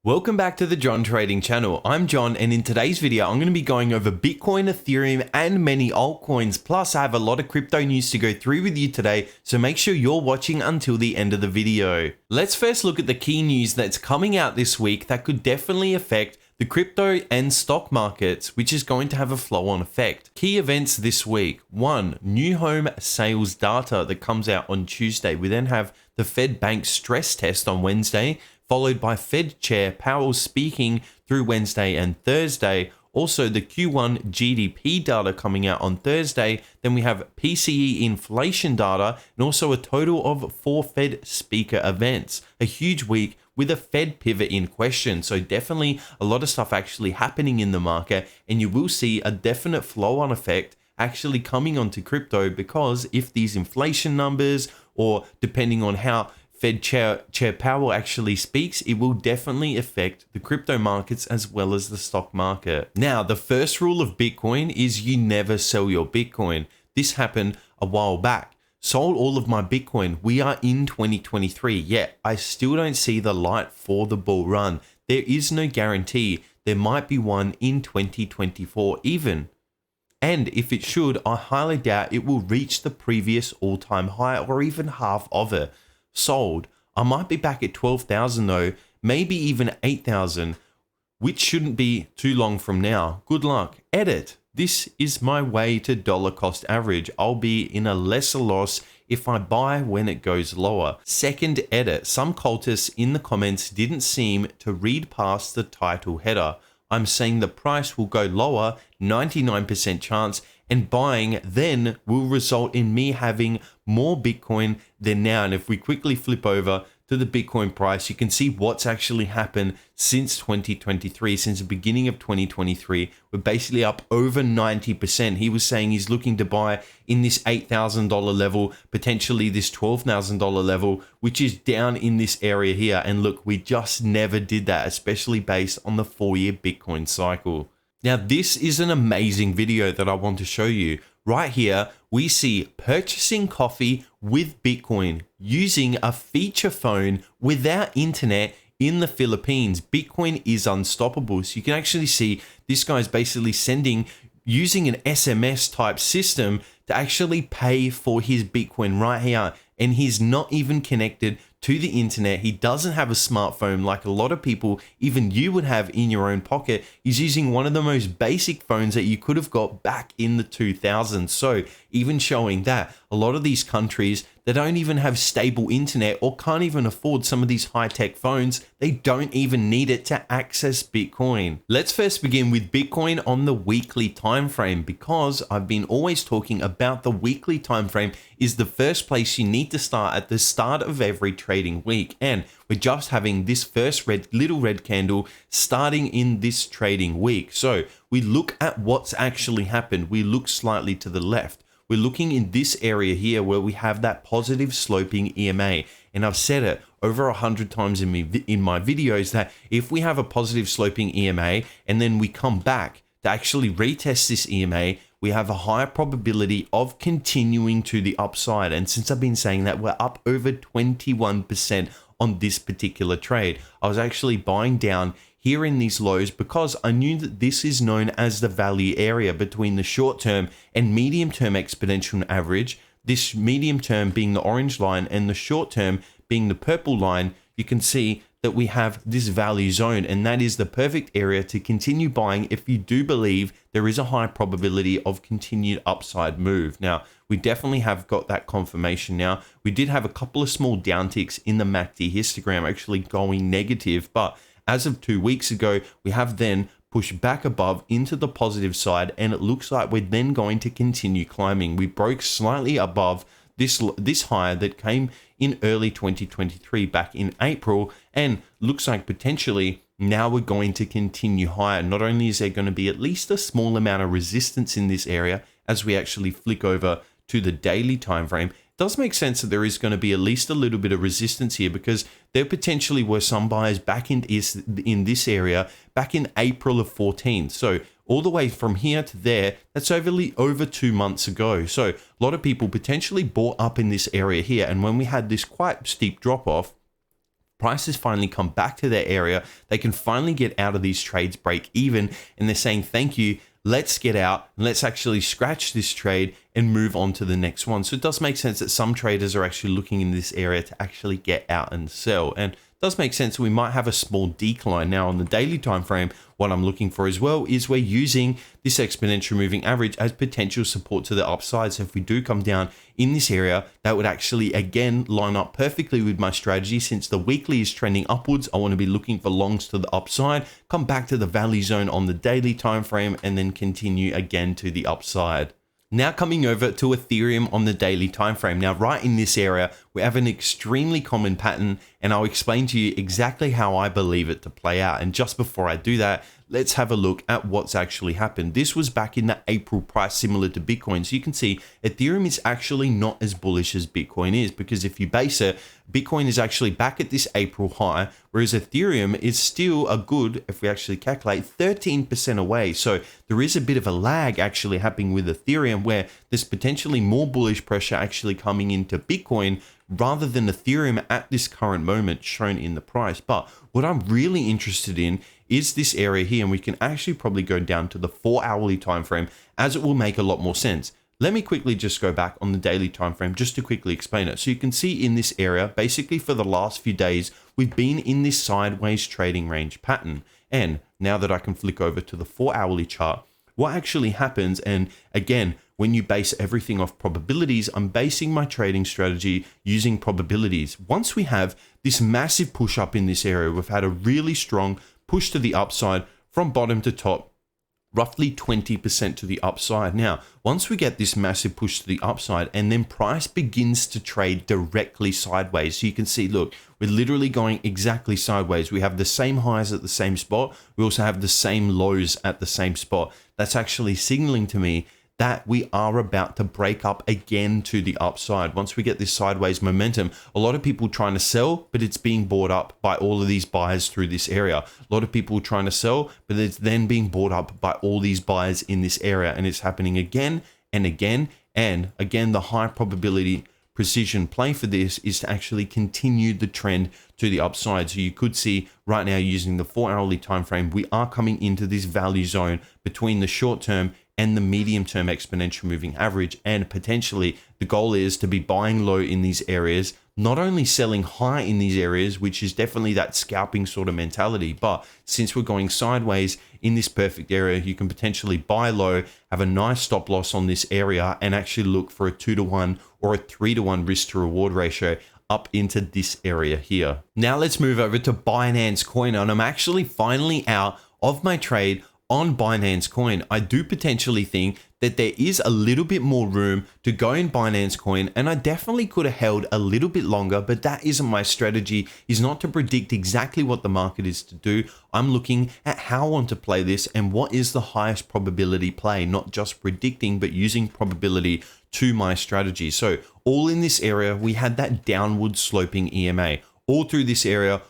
Welcome back to the John Trading channel. I'm John, and in today's video, I'm going to be going over Bitcoin, Ethereum, and many altcoins. Plus, I have a lot of crypto news to go through with you today, so make sure you're watching until the end of the video. Let's first look at the key news that's coming out this week that could definitely affect the crypto and stock markets, which is going to have a flow-on effect. Key events this week. 1. New home sales data that comes out on Tuesday. We then have the Fed bank stress test on Wednesday, followed by Fed Chair Powell speaking through Wednesday and Thursday. Also, the Q1 GDP data coming out on Thursday. Then we have PCE inflation data and also a total of 4 Fed speaker events. A huge week with a Fed pivot in question. So definitely a lot of stuff actually happening in the market, and you will see a definite flow-on effect actually coming onto crypto, because if these inflation numbers, or depending on how Fed Chair Powell actually speaks, it will definitely affect the crypto markets as well as the stock market. Now, the first rule of Bitcoin is you never sell your Bitcoin. This happened a while back. Sold all of my Bitcoin. We are in 2023, yet I still don't see the light for the bull run. There is no guarantee. There might be one in 2024 even. And if it should, I highly doubt it will reach the previous all-time high or even half of it. Sold. I might be back at 12,000 though, maybe even 8,000, which shouldn't be too long from now. Good luck. Edit. This is my way to dollar cost average. I'll be in a lesser loss if I buy when it goes lower. Second edit. Some cultists in the comments didn't seem to read past the title header. I'm saying the price will go lower, 99% chance, and buying then will result in me having more Bitcoin than now. And if we quickly flip over to the Bitcoin price, you can see what's actually happened since 2023, since the beginning of 2023. We're basically up over 90%. He was saying he's looking to buy in this $8,000 level, potentially this $12,000 level, which is down in this area here. And look, we just never did that, especially based on the 4-year Bitcoin cycle. Now, this is an amazing video that I want to show you. Right here, we see purchasing coffee with Bitcoin using a feature phone without internet in the Philippines. Bitcoin is unstoppable. So you can actually see this guy's basically using an SMS type system to actually pay for his Bitcoin right here. And he's not even connected to the internet. He doesn't have a smartphone like a lot of people, even you would have in your own pocket. He's using one of the most basic phones that you could have got back in the 2000s. So even showing that a lot of these countries that don't even have stable internet or can't even afford some of these high-tech phones, they don't even need it to access Bitcoin. Let's first begin with Bitcoin on the weekly time frame, because I've been always talking about the weekly time frame is the first place you need to start at the start of every trading week. And we're just having this first little red candle starting in this trading week. So we look at what's actually happened. We look slightly to the left. We're looking in this area here where we have that positive sloping EMA. And I've said it over 100 times in my videos that if we have a positive sloping EMA and then we come back to actually retest this EMA, we have a higher probability of continuing to the upside. And since I've been saying that, we're up over 21% on this particular trade. I was actually buying down here in these lows because I knew that this is known as the value area between the short term and medium term exponential average. This medium term being the orange line and the short term being the purple line. You can see that we have this value zone, and that is the perfect area to continue buying if you do believe there is a high probability of continued upside move. Now, we definitely have got that confirmation now. We did have a couple of small downticks in the MACD histogram actually going negative, but as of 2 weeks ago, we have then pushed back above into the positive side, and it looks like we're then going to continue climbing. We broke slightly above this high that came in early 2023 back in April, and looks like potentially now we're going to continue higher. Not only is there going to be at least a small amount of resistance in this area as we actually flick over to the daily time frame, it does make sense that there is going to be at least a little bit of resistance here, because there potentially were some buyers back in this area back in April of 14. So all the way from here to there, that's over 2 months ago. So a lot of people potentially bought up in this area here. And when we had this quite steep drop off, prices finally come back to their area, they can finally get out of these trades, break even, and they're saying, thank you, let's get out, and let's actually scratch this trade and move on to the next one. So it does make sense that some traders are actually looking in this area to actually get out and sell. And it does make sense we might have a small decline. Now on the daily time frame, what I'm looking for as well is we're using this exponential moving average as potential support to the upside. So if we do come down in this area, that would actually again line up perfectly with my strategy. Since the weekly is trending upwards, I want to be looking for longs to the upside, come back to the value zone on the daily time frame, and then continue again to the upside. Now coming over to Ethereum on the daily time frame. Now right in this area, we have an extremely common pattern, and I'll explain to you exactly how I believe it to play out. And just before I do that, let's have a look at what's actually happened. This was back in the April price, similar to Bitcoin. So you can see Ethereum is actually not as bullish as Bitcoin is, because if you base it, Bitcoin is actually back at this April high, whereas Ethereum is still a good, if we actually calculate, 13% away. So there is a bit of a lag actually happening with Ethereum, where there's potentially more bullish pressure actually coming into Bitcoin rather than Ethereum at this current moment shown in the price. But what I'm really interested in is this area here, and we can actually probably go down to the 4-hourly time frame, as it will make a lot more sense. Let me quickly just go back on the daily time frame just to quickly explain it. So you can see in this area, basically for the last few days, we've been in this sideways trading range pattern. And now that I can flick over to the 4-hourly chart, what actually happens, and again, when you base everything off probabilities, I'm basing my trading strategy using probabilities. Once we have this massive push up in this area, we've had a really strong push to the upside from bottom to top, roughly 20% to the upside. Now, once we get this massive push to the upside and then price begins to trade directly sideways, so you can see, look, we're literally going exactly sideways. We have the same highs at the same spot. We also have the same lows at the same spot. That's actually signaling to me that we are about to break up again to the upside. Once we get this sideways momentum, a lot of people trying to sell, but it's being bought up by all of these buyers through this area. A lot of people trying to sell, but it's then being bought up by all these buyers in this area. And it's happening again and again. And again, the high probability precision play for this is to actually continue the trend to the upside. So you could see right now, using the 4-hourly time frame, we are coming into this value zone between the short term and the medium term exponential moving average. And potentially the goal is to be buying low in these areas, not only selling high in these areas, which is definitely that scalping sort of mentality, but since we're going sideways in this perfect area, you can potentially buy low, have a nice stop loss on this area, and actually look for a 2-to-1 or a 3-to-1 risk to reward ratio up into this area here. Now let's move over to Binance Coin, and I'm actually finally out of my trade on Binance Coin. I do potentially think that there is a little bit more room to go in Binance Coin, and I definitely could have held a little bit longer, but that isn't my strategy, is not to predict exactly what the market is to do. I'm looking at how I want to play this and what is the highest probability play, not just predicting, but using probability to my strategy. So all in this area, we had that downward sloping EMA all through this area,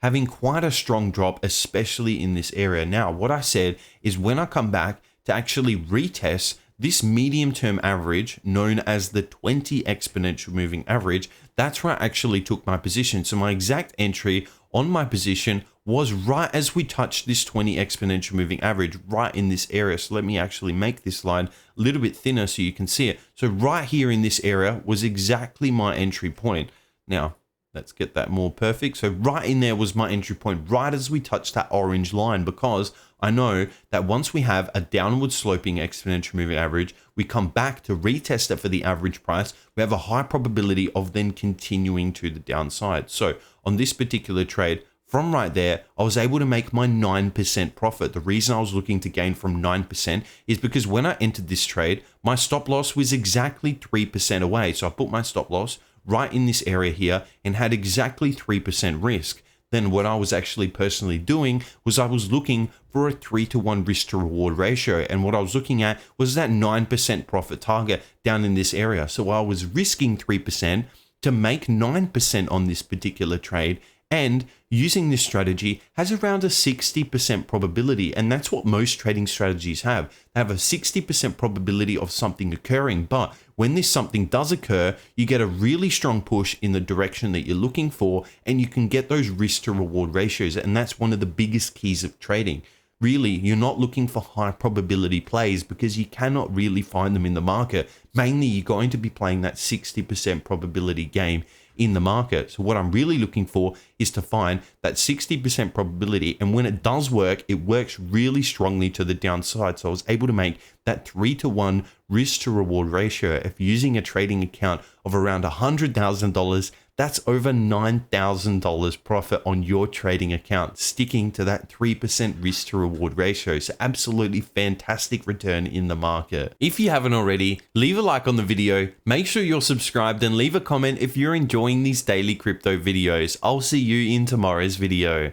having quite a strong drop, especially in this area. Now, what I said is when I come back to actually retest this medium term average known as the 20 exponential moving average, that's where I actually took my position. So my exact entry on my position was right as we touched this 20 exponential moving average right in this area. So let me actually make this line a little bit thinner so you can see it. So right here in this area was exactly my entry point. Now, let's get that more perfect. So right in there was my entry point, right as we touched that orange line, because I know that once we have a downward sloping exponential moving average, we come back to retest it for the average price. We have a high probability of then continuing to the downside. So on this particular trade, from right there, I was able to make my 9% profit. The reason I was looking to gain from 9% is because when I entered this trade, my stop loss was exactly 3% away. So I put my stop loss right in this area here and had exactly 3% risk. Then what I was actually personally doing was I was looking for a 3-to-1 risk to reward ratio. And what I was looking at was that 9% profit target down in this area. So I was risking 3% to make 9% on this particular trade And using this strategy has around a 60% probability, and that's what most trading strategies have. They have a 60% probability of something occurring, but when this something does occur, you get a really strong push in the direction that you're looking for, and you can get those risk to reward ratios, and that's one of the biggest keys of trading. Really, you're not looking for high probability plays because you cannot really find them in the market. Mainly, you're going to be playing that 60% probability game in the market. So what I'm really looking for is to find that 60% probability. And when it does work, it works really strongly to the downside. So I was able to make that 3-to-1 risk to reward ratio. If using a trading account of around $100,000, that's over $9,000 profit on your trading account, sticking to that 3% risk to reward ratio. So absolutely fantastic return in the market. If you haven't already, leave a like on the video, make sure you're subscribed, and leave a comment if you're enjoying these daily crypto videos. I'll see you in tomorrow's video.